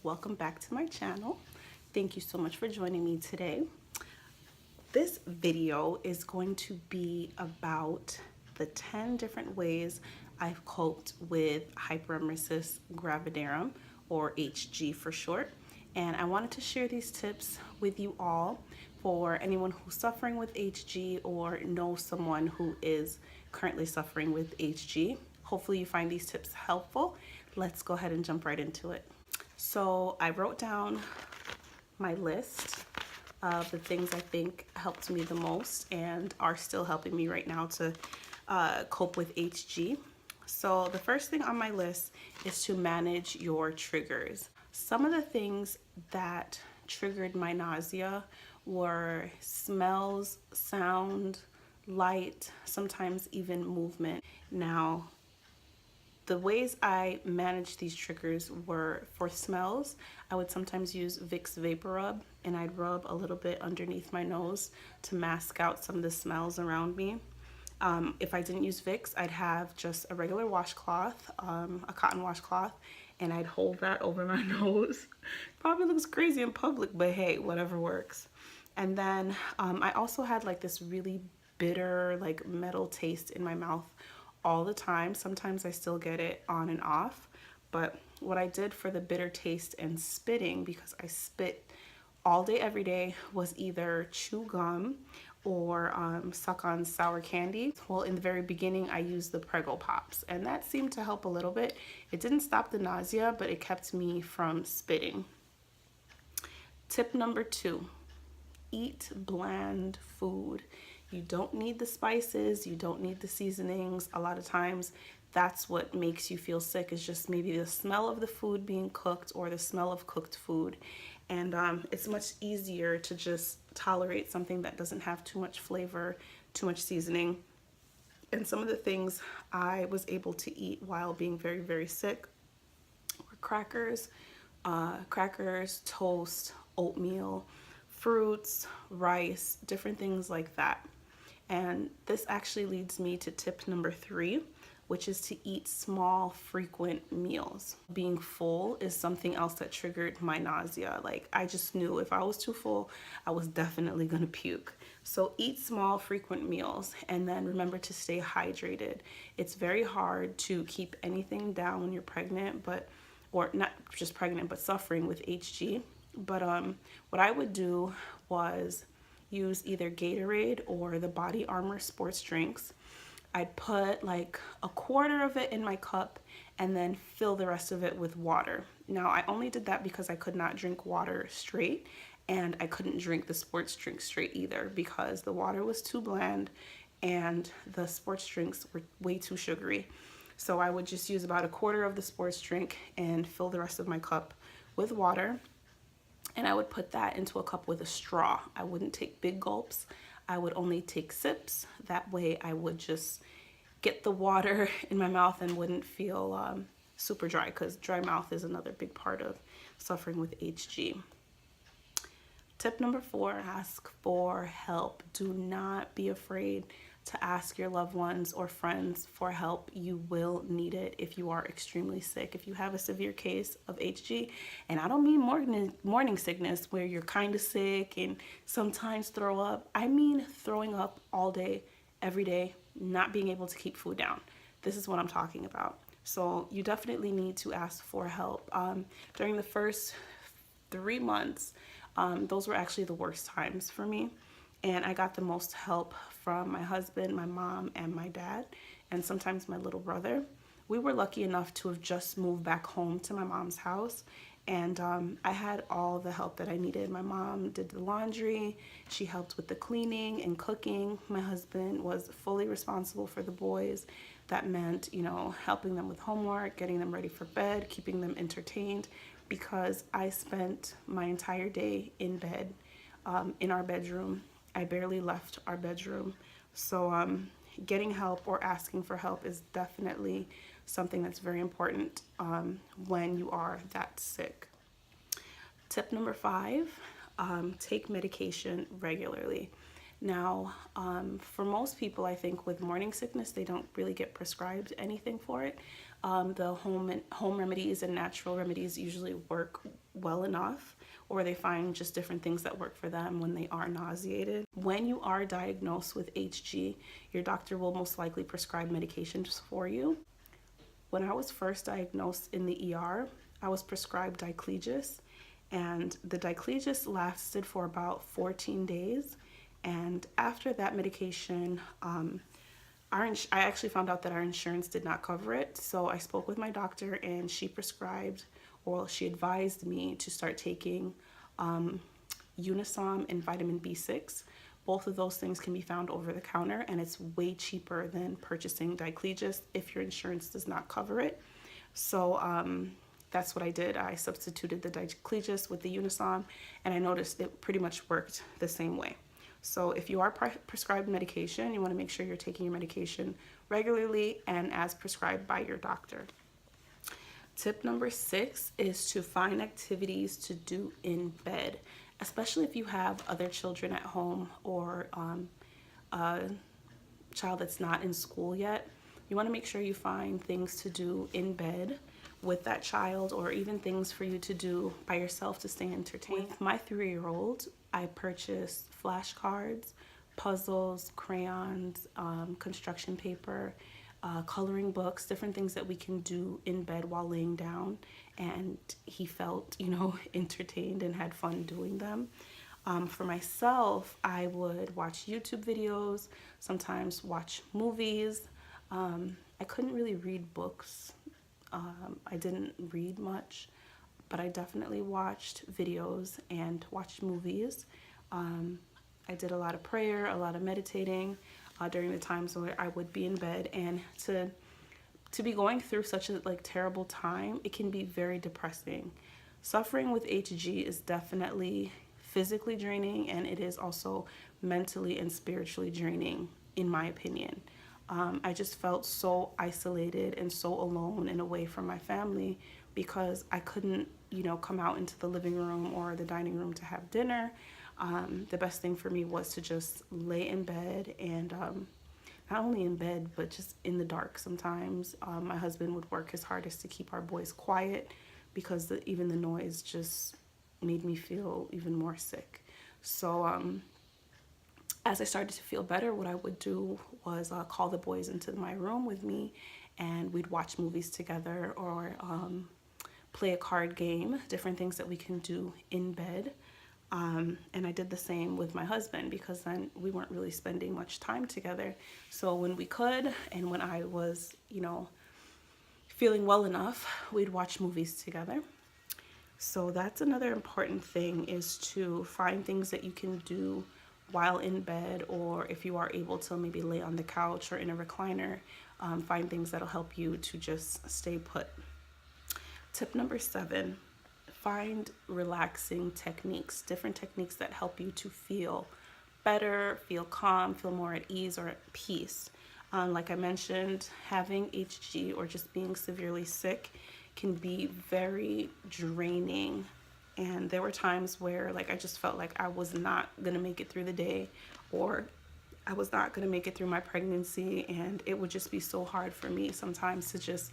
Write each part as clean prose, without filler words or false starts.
welcome back to my channel. Thank you so much for joining me today. This video is going to be about the 10 different ways I've coped with Hyperemesis Gravidarum, or HG for short. And I wanted to share these tips with you all for anyone who's suffering with HG or knows someone who is currently suffering with HG. Hopefully you find these tips helpful. Let's go ahead and jump right into it. So I wrote down my list of the things I think helped me the most and are still helping me right now to cope with HG. So the first thing on my list is to manage your triggers. Some of the things that triggered my nausea were smells, sound, light, sometimes even movement. Now, the ways I managed these triggers were for smells. I would sometimes use Vicks Vapor Rub, and I'd rub a little bit underneath my nose to mask out some of the smells around me. If I didn't use Vicks, I'd have just a regular washcloth, a cotton washcloth, and I'd hold that over my nose. Probably looks crazy in public, but hey, whatever works. And then I also had like this really bitter, like metal taste in my mouth all the time. Sometimes I still get it on and off, but what I did for the bitter taste and spitting, because I spit all day every day, was either chew gum or suck on sour candy. Well, in the very beginning I used the Prego Pops, and that seemed to help a little bit. It didn't stop the nausea, but it kept me from spitting. Tip number 2, eat bland food. You don't need the spices, you don't need the seasonings. A lot of times that's what makes you feel sick, is just maybe the smell of the food being cooked or the smell of cooked food. And it's much easier to just tolerate something that doesn't have too much flavor, too much seasoning. And some of the things I was able to eat while being very, very sick were crackers, toast, oatmeal, fruits, rice, different things like that. And this actually leads me to tip number 3, which is to eat small, frequent meals. Being full is something else that triggered my nausea. Like, I just knew if I was too full, I was definitely gonna puke. So eat small, frequent meals, and then remember to stay hydrated. It's very hard to keep anything down when you're pregnant, or not just pregnant, but suffering with HG. But what I would do was use either Gatorade or the Body Armor sports drinks. I'd put like a quarter of it in my cup and then fill the rest of it with water. Now, I only did that because I could not drink water straight, and I couldn't drink the sports drink straight either because the water was too bland and the sports drinks were way too sugary. So I would just use about a quarter of the sports drink and fill the rest of my cup with water. And I would put that into a cup with a straw. I wouldn't take big gulps. I would only take sips. That way I would just get the water in my mouth and wouldn't feel super dry, because dry mouth is another big part of suffering with HG. Tip number 4, ask for help. Do not be afraid to ask your loved ones or friends for help. You will need it if you are extremely sick. If you have a severe case of HG, and I don't mean morning sickness where you're kind of sick and sometimes throw up. I mean throwing up all day, every day, not being able to keep food down. This is what I'm talking about. So you definitely need to ask for help. During the first 3 months, those were actually the worst times for me. And I got the most help from my husband, my mom, and my dad, and sometimes my little brother. We were lucky enough to have just moved back home to my mom's house, and I had all the help that I needed. My mom did the laundry, she helped with the cleaning and cooking. My husband was fully responsible for the boys. That meant, helping them with homework, getting them ready for bed, keeping them entertained, because I spent my entire day in bed, in our bedroom. I barely left our bedroom. So getting help or asking for help is definitely something that's very important when you are that sick. Tip number 5, take medication regularly. Now, for most people, I think with morning sickness, they don't really get prescribed anything for it. The home remedies and natural remedies usually work well enough, or they find just different things that work for them when they are nauseated. When you are diagnosed with HG, your doctor will most likely prescribe medications for you. When I was first diagnosed in the ER, I was prescribed diclegis, and the diclegis lasted for about 14 days. And after that medication, I actually found out that our insurance did not cover it. So I spoke with my doctor, and she prescribed, or she advised me to start taking Unisom and vitamin B6. Both of those things can be found over the counter, and it's way cheaper than purchasing diclegis if your insurance does not cover it. So that's what I did. I substituted the diclegis with the Unisom, and I noticed it pretty much worked the same way. So if you are prescribed medication, you want to make sure you're taking your medication regularly and as prescribed by your doctor. Tip number 6 is to find activities to do in bed, especially if you have other children at home or a child that's not in school yet. You want to make sure you find things to do in bed with that child, or even things for you to do by yourself to stay entertained. With my 3-year-old, I purchased flashcards, puzzles, crayons, construction paper, coloring books, different things that we can do in bed while laying down, and he felt, entertained and had fun doing them. For myself, I would watch YouTube videos, sometimes watch movies. I couldn't really read books. I didn't read much, but I definitely watched videos and watched movies. I did a lot of prayer, a lot of meditating during the times where I would be in bed, and to be going through such a terrible time, it can be very depressing. Suffering with HG is definitely physically draining, and it is also mentally and spiritually draining, in my opinion. I just felt so isolated and so alone and away from my family because I couldn't, come out into the living room or the dining room to have dinner. The best thing for me was to just lay in bed, and not only in bed, but just in the dark sometimes. My husband would work his hardest to keep our boys quiet because even the noise just made me feel even more sick. So as I started to feel better, what I would do was call the boys into my room with me, and we'd watch movies together or play a card game, different things that we can do in bed. And I did the same with my husband, because then we weren't really spending much time together. So when we could, and when I was, feeling well enough, we'd watch movies together. So that's another important thing, is to find things that you can do while in bed, or if you are able to maybe lay on the couch or in a recliner, find things that'll help you to just stay put. Tip number 7, find relaxing techniques, different techniques that help you to feel better, feel calm, feel more at ease or at peace. Like I mentioned, having HG or just being severely sick can be very draining. And there were times where I just felt like I was not gonna make it through the day, or I was not gonna make it through my pregnancy, and it would just be so hard for me sometimes to just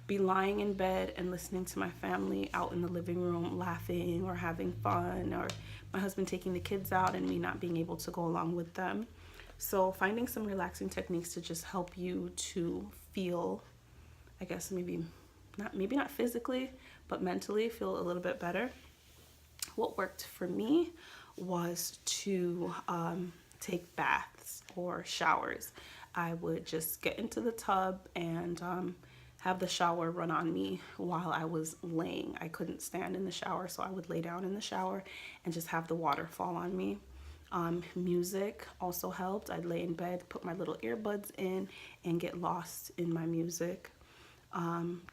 be lying in bed and listening to my family out in the living room laughing or having fun, or my husband taking the kids out and me not being able to go along with them. So finding some relaxing techniques to just help you to feel, I guess maybe not physically, but mentally feel a little bit better. What worked for me was to take baths or showers. I would just get into the tub and have the shower run on me while I was laying. I couldn't stand in the shower, so I would lay down in the shower and just have the water fall on me. Music also helped. I'd lay in bed, put my little earbuds in, and get lost in my music.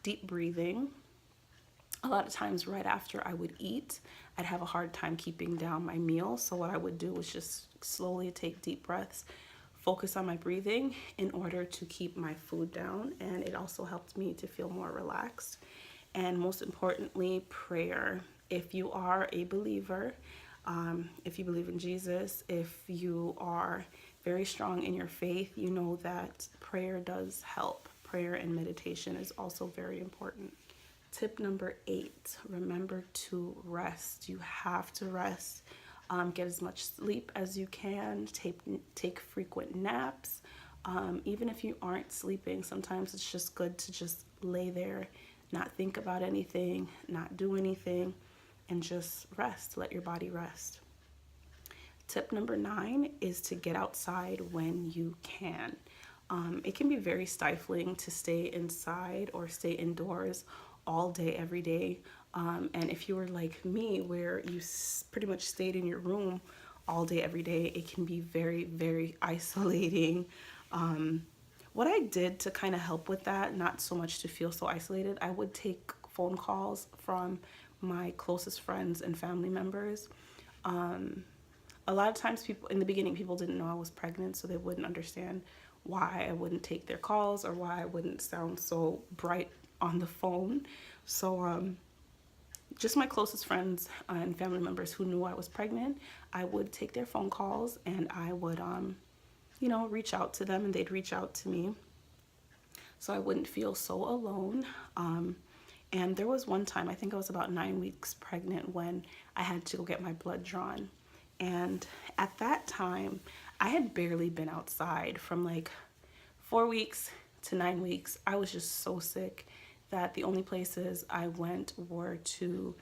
Deep breathing. A lot of times right after I would eat, I'd have a hard time keeping down my meal. So what I would do was just slowly take deep breaths, focus on my breathing in order to keep my food down. And it also helped me to feel more relaxed. And most importantly, prayer. If you are a believer, If you believe in Jesus, if you are very strong in your faith, you know that prayer does help. Prayer and meditation is also very important. Tip number 8, remember to rest. You have to rest. Get as much sleep as you can. Take frequent naps. Even if you aren't sleeping, sometimes it's just good to just lay there, not think about anything, not do anything, and just rest. Let your body rest. Tip number 9 is to get outside when you can. It can be very stifling to stay inside or stay indoors all day, every day. And if you were like me, where you pretty much stayed in your room all day, every day, it can be very, very isolating. What I did to kind of help with that, not so much to feel so isolated, I would take phone calls from my closest friends and family members. A lot of times people in the beginning, people didn't know I was pregnant, so they wouldn't understand why I wouldn't take their calls or why I wouldn't sound so bright on the phone. So just my closest friends and family members who knew I was pregnant, I would take their phone calls, and I would reach out to them, and they'd reach out to me, so I wouldn't feel so alone. And there was one time, I think I was about 9 weeks pregnant, when I had to go get my blood drawn. And at that time, I had barely been outside. From like 4 weeks to 9 weeks. I was just so sick that the only places I went were to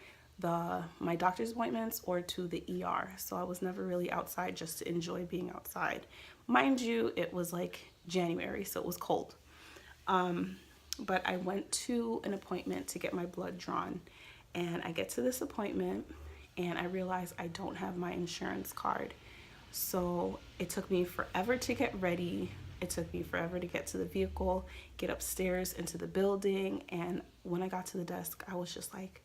my doctor's appointments or to the ER. So I was never really outside just to enjoy being outside. Mind you, it was like January, so it was cold. But I went to an appointment to get my blood drawn, and I get to this appointment and I realize I don't have my insurance card. So it took me forever to get ready. It took me forever to get to the vehicle, get upstairs into the building. And when I got to the desk, I was just like,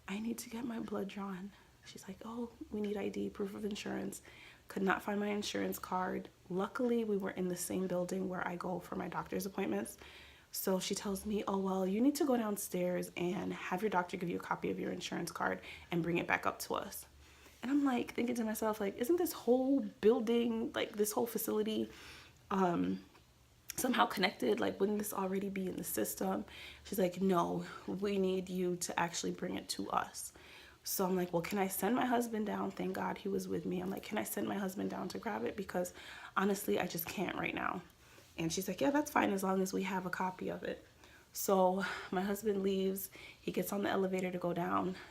I need to get my blood drawn. She's like, oh, we need ID, proof of insurance. Could not find my insurance card. Luckily, we were in the same building where I go for my doctor's appointments. So she tells me, oh, well, you need to go downstairs and have your doctor give you a copy of your insurance card and bring it back up to us. And I'm like thinking to myself, like, isn't this whole building, like this whole facility somehow connected? Like, wouldn't this already be in the system? She's like, no, we need you to actually bring it to us. So I'm like, well, can I send my husband down? Thank God he was with me. I'm like, can I send my husband down to grab it? Because honestly, I just can't right now. And she's like, yeah, that's fine as long as we have a copy of it. So my husband leaves. He gets on the elevator to go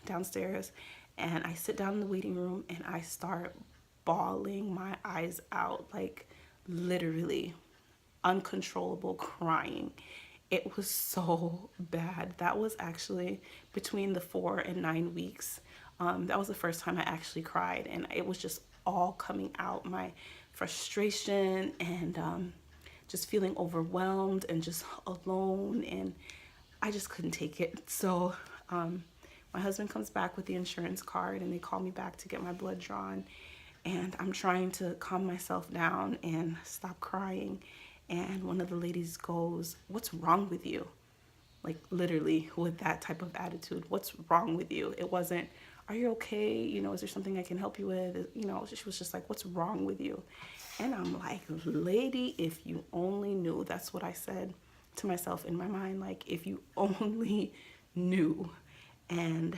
downstairs. And I sit down in the waiting room and I start bawling my eyes out, like literally uncontrollable crying. It was so bad. That was actually between the 4 and 9 weeks. That was the first time I actually cried. And it was just all coming out. My frustration and just feeling overwhelmed and just alone, and I just couldn't take it. So my husband comes back with the insurance card, and they call me back to get my blood drawn, and I'm trying to calm myself down and stop crying, and one of the ladies goes, "What's wrong with you?" Like literally with that type of attitude. "What's wrong with you?" It wasn't, "Are you okay? Is there something I can help you with?" She was just like, "What's wrong with you?" And I'm like, lady, if you only knew. That's what I said to myself in my mind. Like, if you only knew. And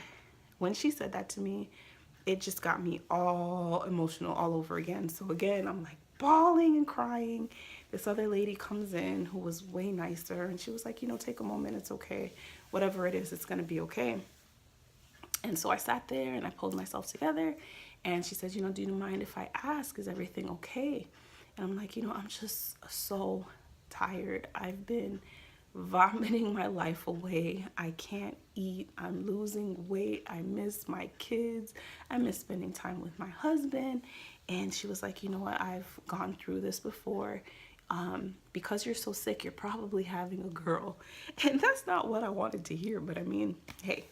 when she said that to me, it just got me all emotional all over again. So again, I'm like bawling and crying. This other lady comes in who was way nicer, and she was like, take a moment. It's okay. Whatever it is, it's going to be okay. And so I sat there and I pulled myself together, and she said, do you mind if I ask, is everything okay? And I'm like, I'm just so tired. I've been vomiting my life away. I can't eat. I'm losing weight. I miss my kids. I miss spending time with my husband. And she was like, what? I've gone through this before. Because you're so sick, you're probably having a girl. And that's not what I wanted to hear. But I mean, hey,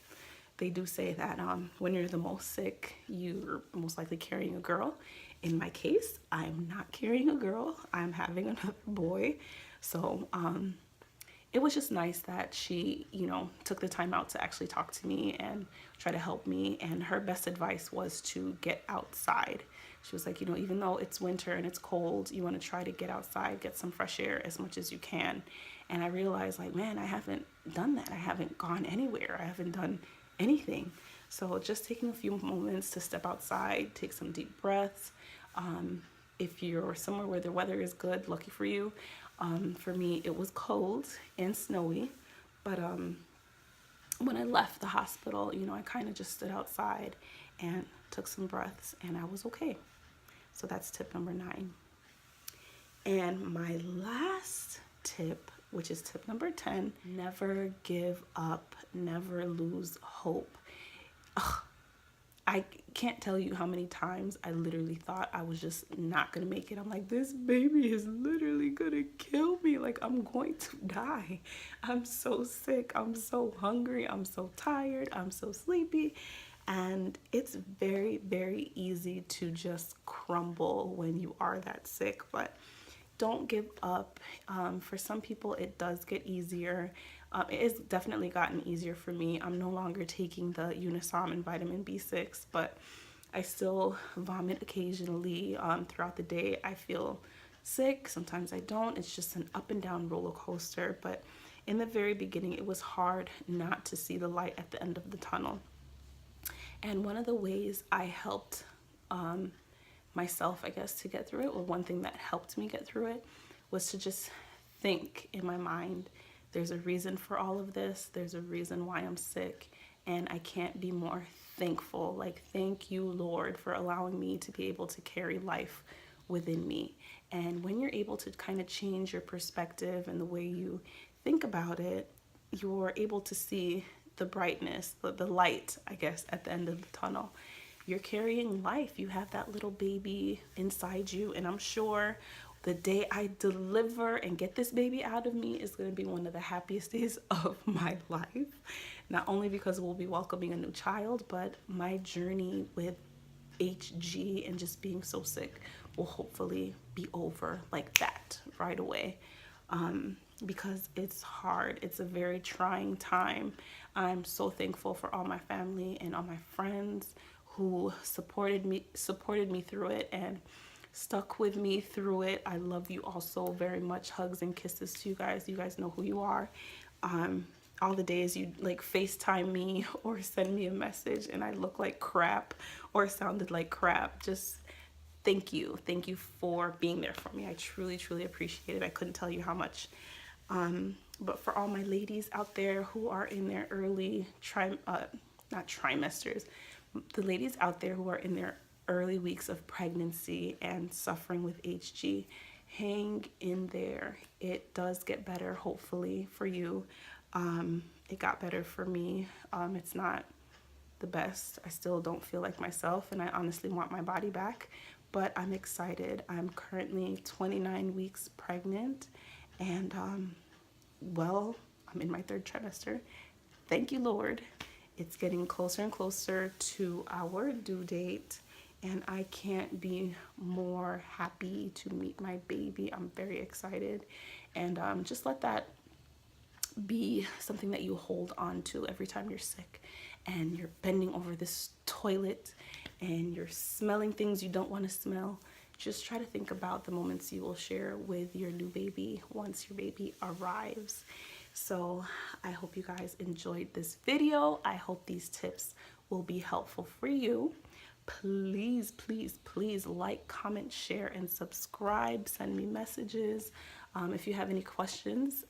they do say that when you're the most sick, you're most likely carrying a girl. In my case, I'm not carrying a girl. I'm having another boy. So it was just nice that she, you know, took the time out to actually talk to me and try to help me. And her best advice was to get outside. She was like, you know, even though it's winter and it's cold, you want to try to get outside, get some fresh air as much as you can. And I realized, like, man, I haven't done that. I haven't gone anywhere. I haven't done anything. So just taking a few moments to step outside, take some deep breaths. If you're somewhere where the weather is good, lucky for you. For me, it was cold and snowy, but when I left the hospital, you know, I kind of just stood outside and took some breaths, and I was okay. So that's tip number 9. And my last tip, which is tip number 10, never give up, never lose hope. Ugh, I can't tell you how many times I literally thought I was just not gonna make it. I'm like, this baby is literally gonna kill me. Like, I'm going to die. I'm so sick. I'm so hungry. I'm so tired. I'm so sleepy. And it's very, very easy to just crumble when you are that sick. But don't give up. For some people, it does get easier. It has definitely gotten easier for me. I'm no longer taking the Unisom and vitamin B6, but I still vomit occasionally. Throughout the day, I feel sick. Sometimes I don't. It's just an up and down roller coaster. But in the very beginning, it was hard not to see the light at the end of the tunnel. And one of the ways I helped myself, I guess, to get through it, or one thing that helped me get through it, was to just think in my mind, there's a reason for all of this. There's a reason why I'm sick, and I can't be more thankful. Like, thank you, Lord, for allowing me to be able to carry life within me. And when you're able to kind of change your perspective and the way you think about it, you're able to see the brightness, the light, I guess, at the end of the tunnel. You're carrying life. You have that little baby inside you, and I'm sure the day I deliver and get this baby out of me is going to be one of the happiest days of my life. Not only because we'll be welcoming a new child, but my journey with HG and just being so sick will hopefully be over like that right away. Because it's hard. It's a very trying time. I'm so thankful for all my family and all my friends who supported me through it and stuck with me through it. I love you all so very much. Hugs and kisses to you guys. You guys know who you are. All the days you like FaceTime me or send me a message and I look like crap or sounded like crap. Just thank you. Thank you for being there for me. I truly, truly appreciate it. I couldn't tell you how much. But for all my ladies out there who are in their early not trimesters, the ladies out there who are in their early weeks of pregnancy and suffering with HG, hang in there. It does get better, hopefully, for you. It got better for me. It's not the best. I still don't feel like myself, and I honestly want my body back, but I'm excited. I'm currently 29 weeks pregnant, and well, I'm in my 3rd trimester. Thank you, Lord. It's getting closer and closer to our due date, and I can't be more happy to meet my baby. I'm very excited, and just let that be something that you hold on to every time you're sick and you're bending over this toilet and you're smelling things you don't want to smell. Just try to think about the moments you will share with your new baby once your baby arrives. So I hope you guys enjoyed this video. I hope these tips will be helpful for you. Please, please, please like, comment, share, and subscribe. Send me messages. If you have any questions,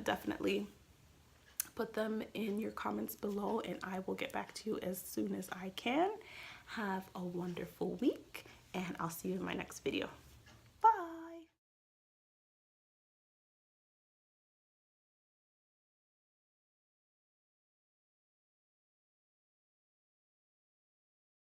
definitely put them in your comments below and I will get back to you as soon as I can. Have a wonderful week, and I'll see you in my next video.